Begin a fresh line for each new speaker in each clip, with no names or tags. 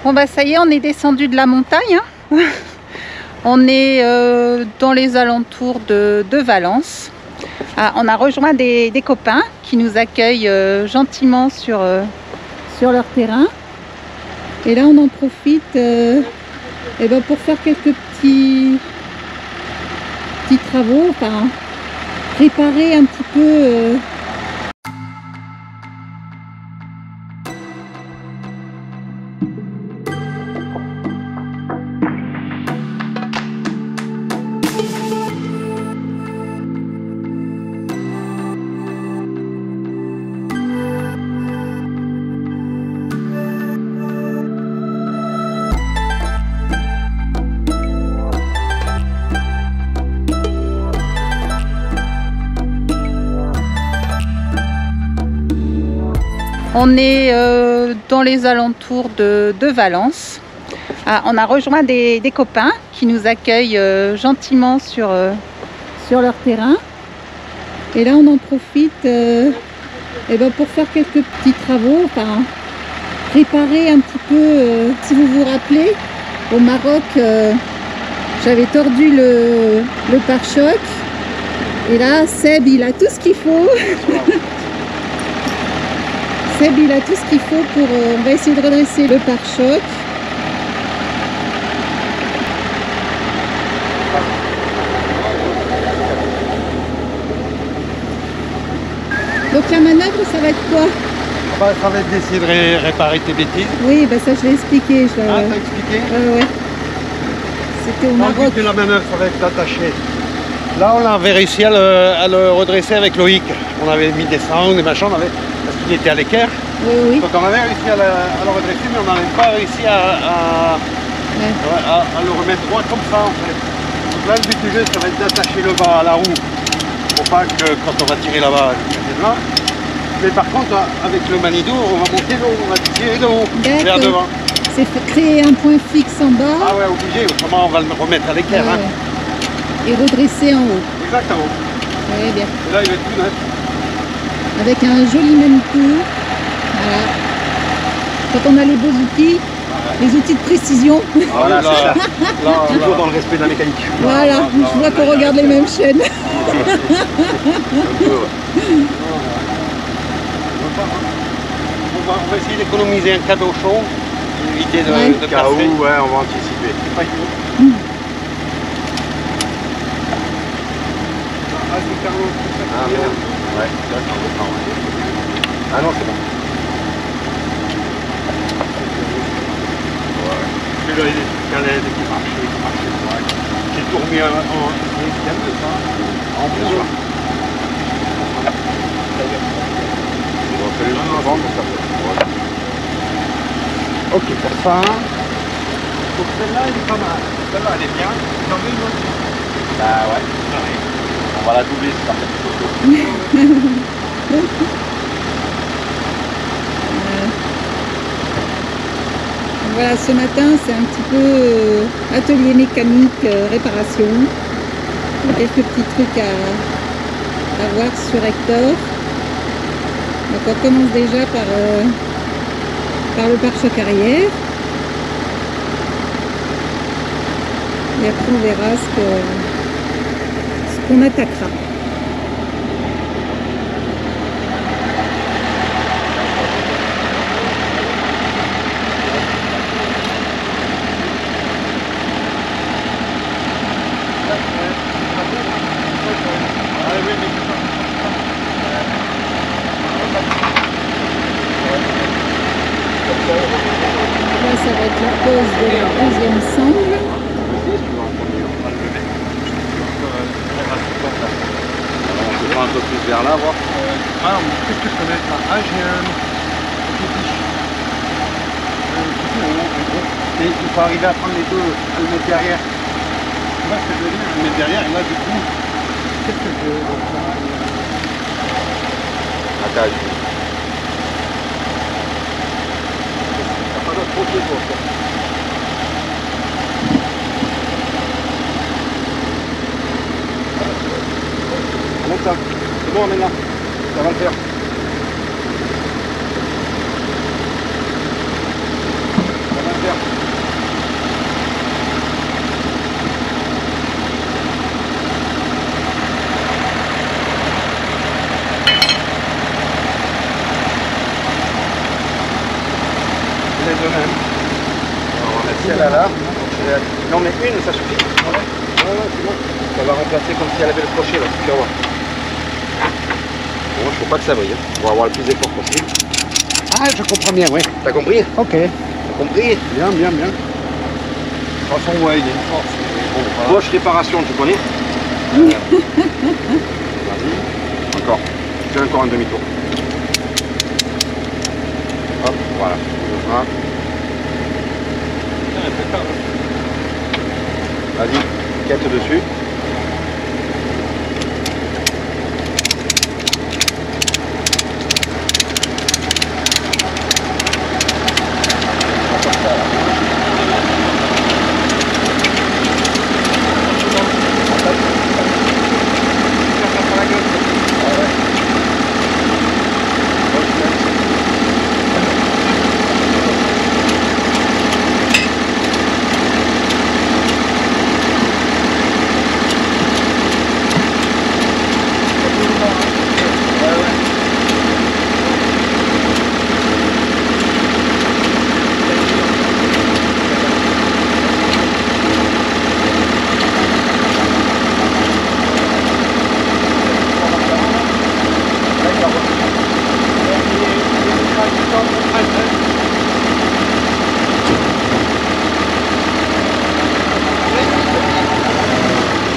Bon bah ça y est, on est descendu de la montagne. Hein. On est dans les alentours de Valence. Ah, on a rejoint des copains qui nous accueillent gentiment sur leur terrain. Et là on en profite pour faire quelques petits travaux, enfin réparer un petit peu On est dans les alentours de Valence. Ah, on a rejoint des copains qui nous accueillent gentiment sur leur terrain. Et là on en profite pour faire quelques petits travaux, enfin réparer un petit peu. Si vous vous rappelez, au Maroc, j'avais tordu le pare-choc. Et là Seb il a tout ce qu'il faut. Seb il a tout ce qu'il faut pour... on va essayer de redresser le pare-choc. Donc la manœuvre ça va être quoi?
Ça va être d'essayer de réparer tes bêtises.
Oui, bah ça je l'ai expliqué.
Ah, t'as expliqué?
Ouais. C'était au Maroc.
Le but de la manœuvre ça va être d'attacher. Là on avait réussi à le redresser avec Loïc. On avait mis des sangles, des machins, parce qu'il était à l'équerre.
Oui.
Donc on avait réussi à le redresser, mais on n'avait pas réussi à le remettre droit comme ça en fait. Donc là le but du jeu ça va être d'attacher le bas à la roue pour pas que quand on va tirer là-bas, c'est de là. Mais par contre avec le manitou on va monter le haut, on va tirer le haut vers devant.
C'est créer un point fixe en bas.
Ah ouais, obligé, autrement on va le remettre à l'équerre. Hein.
Et redresser en haut.
Exactement.
Oui, bien.
Et là il va être tout neuf.
Avec un joli manitou. Voilà. Quand on a les beaux outils, les outils de précision.
Voilà, c'est ça. Là, toujours dans le respect de la mécanique.
Voilà, je vois qu'on regarde les mêmes chaînes.
On va essayer d'économiser un cadeau chaud, éviter de casser. Ouais, on va anticiper. Ah merde. Ouais, ah non, c'est bon. Là, il y a des calèdes qui marchaient. J'ai tout remis en bois. Ok, pour ça. Donc celle-là, elle est pas mal. Celle-là, elle est bien. J'en veux une autre. Bah ouais. On va la doubler, c'est parfait.
Voilà, ce matin c'est un petit peu atelier mécanique, réparation. Quelques petits trucs à voir sur Hector. Donc on commence déjà par le pare-choc arrière. Et après on verra ce qu'on attaquera. Là, ça va être la pose de la deuxième sangle.
On peut prendre un peu plus vers là, voir. Qu'est-ce que je peux mettre là? Ah, j'ai un petit et il faut arriver à prendre les deux, à le mettre derrière. Tu vois ce que je veux dire? Le mettre derrière, et là, du coup, qu'est-ce que je veux faire? Attache. T'as pas d'autre projet pour ça. Monte ça. C'est bon, maintenant. Ça va le faire. Ça va le faire. les deux mêmes. Alors, on va mettre celle-là là.
Non mais une, ça suffit.
Ouais, c'est bon.
Ça va remplacer comme si elle avait le crochet là, tu vas voir. Bon, il faut pas que ça brille. On va avoir le plus d'effort possible.
Ah, je comprends bien, ouais.
T'as compris?
Ok.
T'as compris?
Bien, bien, bien. De toute façon, ouais, il y a une force. Bon, voilà.
Poche réparation, tu connais? Vas-y. Encore. Fais encore un demi-tour. Hop, voilà. Voilà. Vas-y, quête dessus.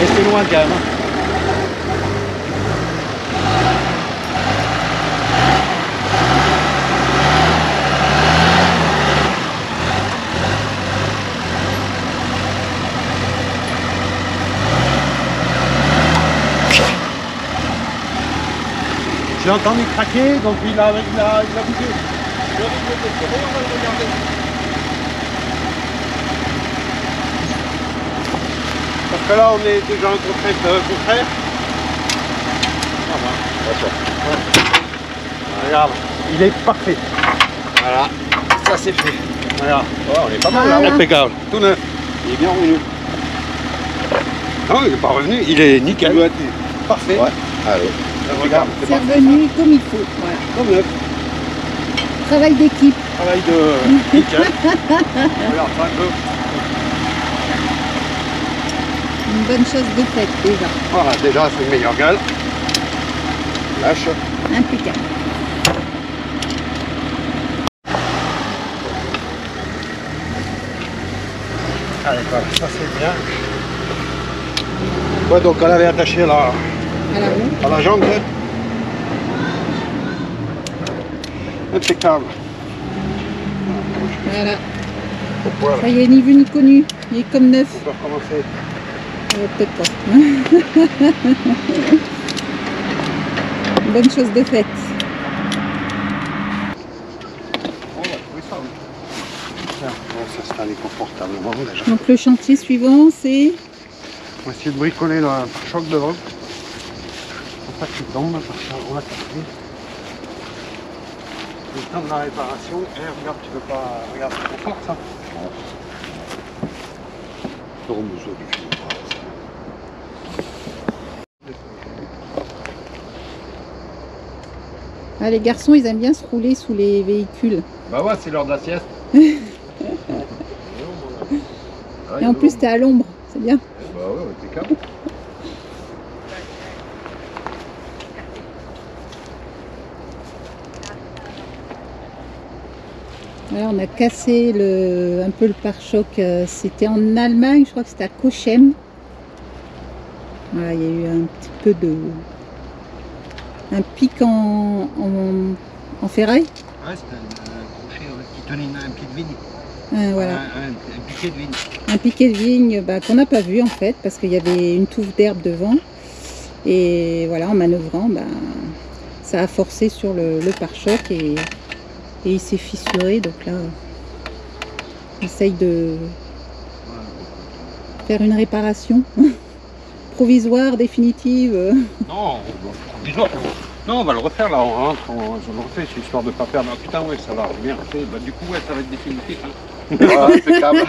Restez loin quand même. J'ai entendu craquer, donc il a bougé. On va le regarder. Parce que là, on est déjà en contrainte contraire. Regarde, il est parfait.
Voilà, ça c'est fait.
Regarde,
Oh, on est pas mal là.
Voilà.
impeccable, tout neuf.
Il est bien revenu.
Non, il n'est pas revenu, il est nickel.
Il doit être
Parfait.
Ouais, allez.
Regarde,
C'est revenu comme il faut. Voilà.
comme neuf.
Travail d'équipe.
Travail de nickel. Regarde, ça un peu.
Une bonne chose de faite déjà.
Voilà, déjà, c'est une meilleure gueule.
Lâche.
Impeccable.
Allez, voilà, ça c'est bien. Ouais, donc elle avait attaché
À la roue.
à la jambe. Impeccable.
Voilà.
Voilà.
Ça y est, ni vu ni connu. Il est comme neuf.
On peut recommencer.
Peut-être pas. Une bonne chose de faite.
On va trouver ça. Tiens, on va s'installer confortablement déjà.
Donc le chantier suivant, c'est...
On va essayer de bricoler le pare-choc devant. Pour pas qu'il tombe, parce qu'on va casser. Le temps de la réparation. Eh, regarde, tu veux pas. Regarde, c'est trop fort ça. Sur mesure du film.
Ah, les garçons, ils aiment bien se rouler sous les véhicules.
Bah ouais, c'est l'heure de la sieste.
Et en plus, t'es à l'ombre. C'est bien.
Bah ouais, impeccable.
Voilà, on a cassé un peu le pare-choc. C'était en Allemagne, je crois que c'était à Cochem. Voilà, il y a eu un petit peu de... un pic en ferraille.
Ouais, c'était un crochet qui tenait un pied de vigne.
Voilà.
Un piquet de vigne.
Un piquet de vigne qu'on n'a pas vu en fait, parce qu'il y avait une touffe d'herbe devant. Et voilà, en manœuvrant, ça a forcé sur le pare-choc et il s'est fissuré. Donc là, on essaye de faire une réparation provisoire, définitive.
Non, provisoire. Non, on va le refaire là, on rentre, je le refais, c'est histoire de ne pas perdre. Ah putain, ouais, ça va bien fait. Bah, du coup, ouais, ça va être définitif. Hein.
Impeccable.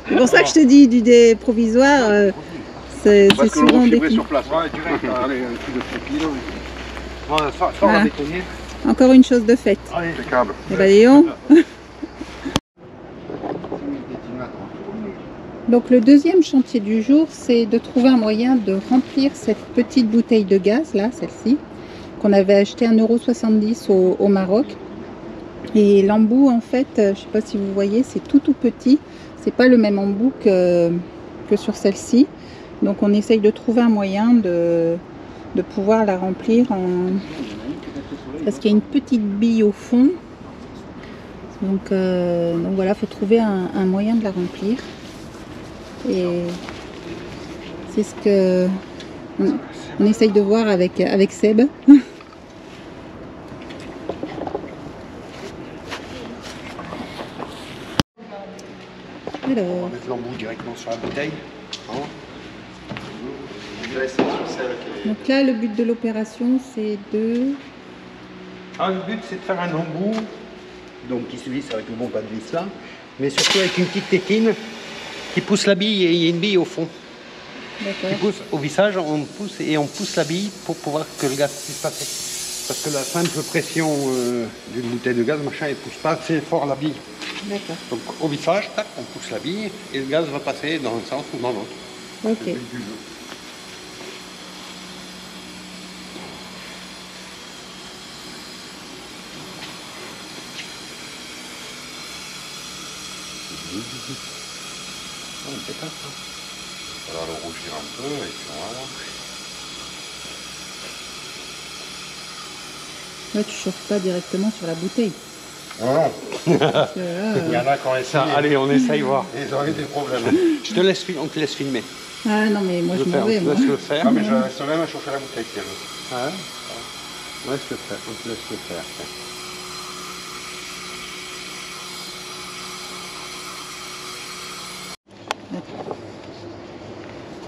C'est pour ça que je te dis du provisoire, c'est
Parce que
souvent
l'on
définitif.
sur place.
Ouais, direct, allez, un coup de trépied. Voilà, ça on
Voilà.
va déconner.
Encore une chose de faite.
Allez,
Impeccable.
Et bah dis donc. Donc le deuxième chantier du jour, c'est de trouver un moyen de remplir cette petite bouteille de gaz, là, celle-ci, qu'on avait acheté 1,70 € au Maroc. Et l'embout, en fait, je ne sais pas si vous voyez, c'est tout petit. C'est pas le même embout que sur celle-ci. Donc on essaye de trouver un moyen de pouvoir la remplir parce qu'il y a une petite bille au fond. Donc voilà, il faut trouver un moyen de la remplir. Et c'est ce que on essaye de voir avec Seb.
On va mettre l'embout directement sur la bouteille.
Donc là, le but de l'opération, c'est de...
Le but, c'est de faire un embout, donc qui se visse avec le bon pas de vis là, mais surtout avec une petite tétine qui pousse la bille, et il y a une bille au fond. Qui pousse au vissage, on pousse la bille pour pouvoir que le gaz puisse passer. Parce que la simple pression d'une bouteille de gaz, machin, elle pousse pas assez fort la bille. Donc au vissage, tac, on pousse la bille et le gaz va passer dans un sens ou dans l'autre.
Ok.
On fait ça. On va le rougir un peu et puis on va voir.
Là, tu chauffes pas directement sur la bouteille.
Non. Il y en a qui ont essayé. Allez, on essaye voir. Ils ont eu des problèmes. On te laisse filmer.
Ah non, mais moi je m'en vais.
On te laisse le faire. Ah, mais je laisse même à chauffer la bouteille. Ah ouais. On laisse le faire. On te laisse le faire.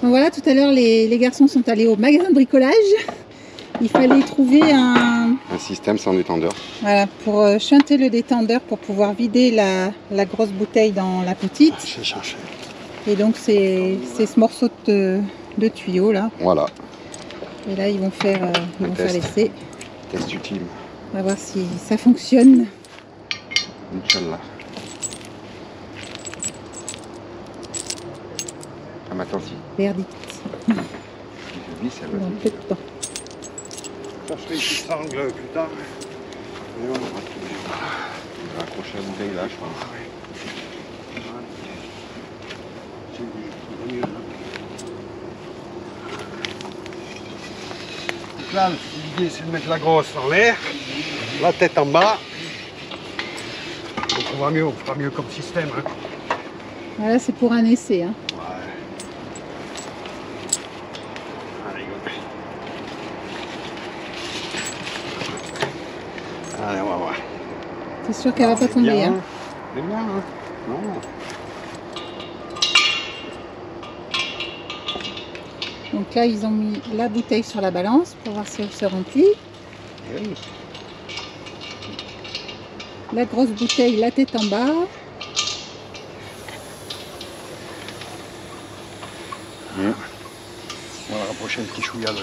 Donc voilà, tout à l'heure, les garçons sont allés au magasin de bricolage. Il fallait trouver un
système sans détendeur.
Voilà, pour chanter le détendeur pour pouvoir vider la grosse bouteille dans la petite.
J'ai cherché.
Et donc c'est ce morceau de tuyau là.
Voilà.
Et là ils vont faire l'essai.
Test ultime.
On va voir si ça fonctionne.
Inch'Allah. Ah mais attends si.
Verdict.
Je vis celle-là.
Dans peu de temps.
Ça je fais une petite sangle plus tard. Et on va accrocher la bouteille là je pense. Donc là l'idée c'est de mettre la grosse en l'air, la tête en bas. Donc on fera mieux comme système. Hein.
Voilà, c'est pour un essai. Hein.
Allez, on va voir.
C'est sûr qu'elle va pas tomber.
Bien,
hein.
C'est bien, hein. Non.
Donc là, ils ont mis la bouteille sur la balance pour voir si elle se remplit.
Oui.
La grosse bouteille, la tête en bas.
Mmh. On va rapprocher un petit chouïa de...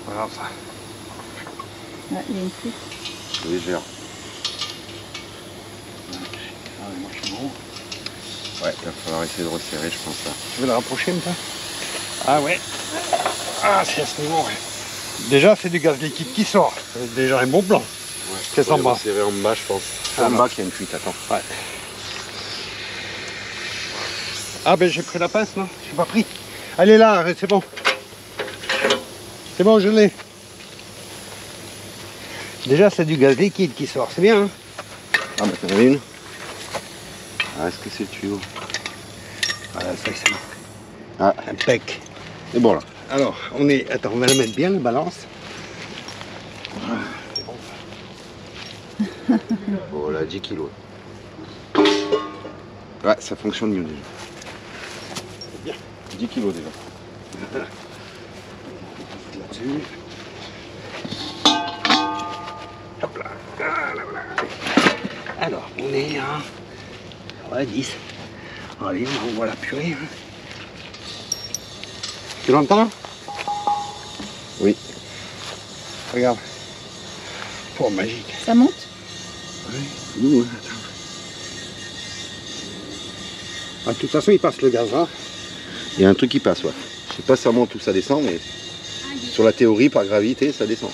Voilà ça.
Ah, il y a une coupe.
Légère. Ok. Allez, moi je suis bon. Ouais, il va falloir essayer de resserrer, je pense là. Tu veux la rapprocher, toi? Ah ouais. Ah, c'est à ce niveau, ouais. Déjà, c'est du gaz liquide qui sort. C'est déjà un bon plan. Ouais, qu'est-ce en bas? Resserrer en bas, je pense. C'est en bas qu'il y a une fuite, attends. Ouais. Ah ben j'ai pris la pince, non? Je n'ai pas pris. Elle est là, c'est bon. C'est bon, je l'ai. Déjà, c'est du gaz liquide qui sort, c'est bien. Hein? Ah bah t'en as une. Ah, est-ce que c'est le tuyau? Voilà, ça c'est bon. Ah, impec. C'est bon là. Alors, on est... Attends, on va la mettre bien, la balance. Ah, c'est bon. Voilà, 10 kilos. Ouais, ça fonctionne mieux déjà. C'est bien. 10 kilos déjà. Là-dessus. Hop là. Voilà. Alors, on est à 10. Allez, on envoie la purée. Tu l'entends? Oui. Regarde. Oh, magique.
Ça monte?
Oui. Ouh, attends. Ah, de toute façon, il passe le gaz, hein.
Il y a un truc qui passe, ouais. Je sais pas si ça monte ou ça descend, mais sur la théorie, par gravité, ça descend.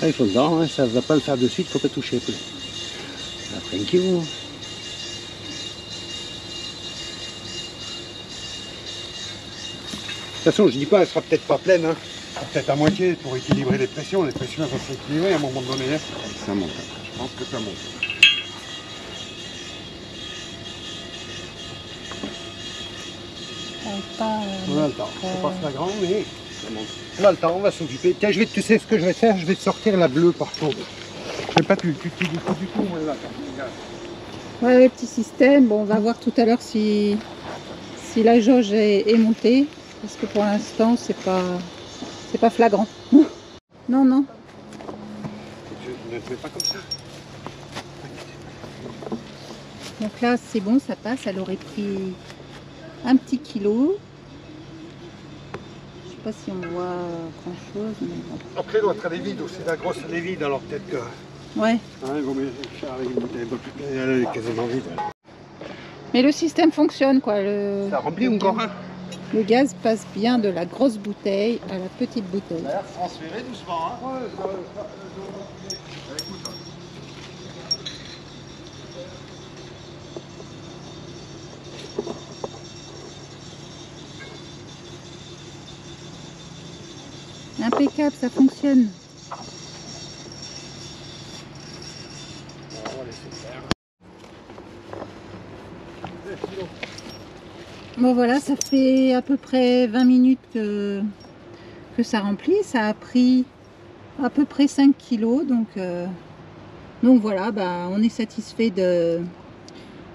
Là, il faut dedans, hein. Ça ne va pas le faire de suite, il ne faut pas toucher. Après 1 kilo. De toute façon, je dis pas, elle sera peut-être pas pleine, hein. Peut-être à moitié pour équilibrer les pressions. Les pressions elles vont s'équilibrer à un moment donné. Hein.
Ça monte. Je pense que ça monte.
On a le temps. C'est pas flagrant, mais ça monte. On a le temps, on va s'occuper. Tiens, tu sais ce que je vais faire? Je vais te sortir la bleue par contre. Je vais pas tu du tout, moi, là.
Ouais, le petit système. Bon, on va voir tout à l'heure si la jauge est montée. Parce que pour l'instant, c'est pas flagrant. Non, non.
Je ne te mets pas comme ça.
Donc là, c'est bon, ça passe. Elle aurait pris un petit kilo. Je sais pas si on voit grand chose. Mais bon.
Après, l'autre, elle est vide aussi. La grosse, elle est vide, alors peut-être que.
Ouais.
Ah, il vaut mieux faire avec une bouteille un peu plus. Elle est quasiment vide.
Mais le système fonctionne, quoi.
Ça remplit encore, hein?
Le gaz passe bien de la grosse bouteille à la petite bouteille.
Ça a l'air transféré doucement, hein? Ouais, écoute.
Impeccable, ça fonctionne. Bon voilà, ça fait à peu près 20 minutes que ça remplit. Ça a pris à peu près 5 kilos. Donc voilà, bah, on est satisfait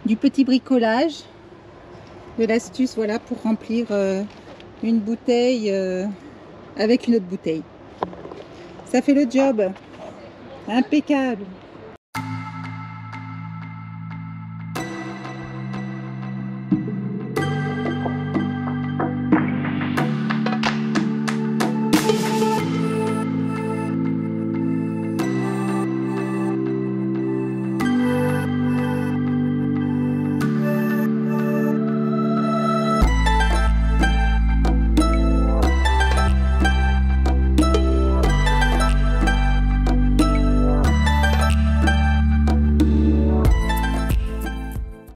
du petit bricolage, de l'astuce, voilà, pour remplir une bouteille avec une autre bouteille. Ça fait le job. Impeccable.